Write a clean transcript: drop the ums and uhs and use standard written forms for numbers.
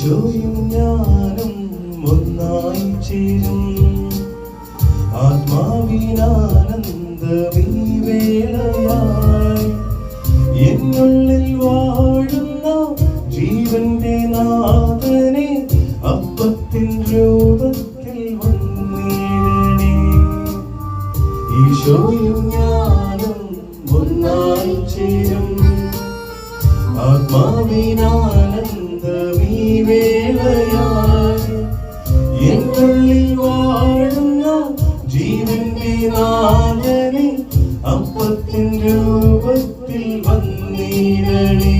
ഈശോയും ഞാനും ഒന്നായി ചേരും ആത്മാവിനാനന്ദമീ വേളയായി എന്നുള്ളിൽ വാഴുന്ന ജീവന്റെ നാഥനെ അപ്പത്തിൻ രൂപത്തിൽ വന്നിടണേ. ഈശോയും ഞാനും ഒന്നായി ചേരും ആത്മാവിനാനന്ദമീ വേളയായി എന്നുള്ളിൽ വാഴുന്ന ജീവന്റെ നാഥനെ അപ്പത്തിൻ രൂപത്തിൽ വന്നിടണേ.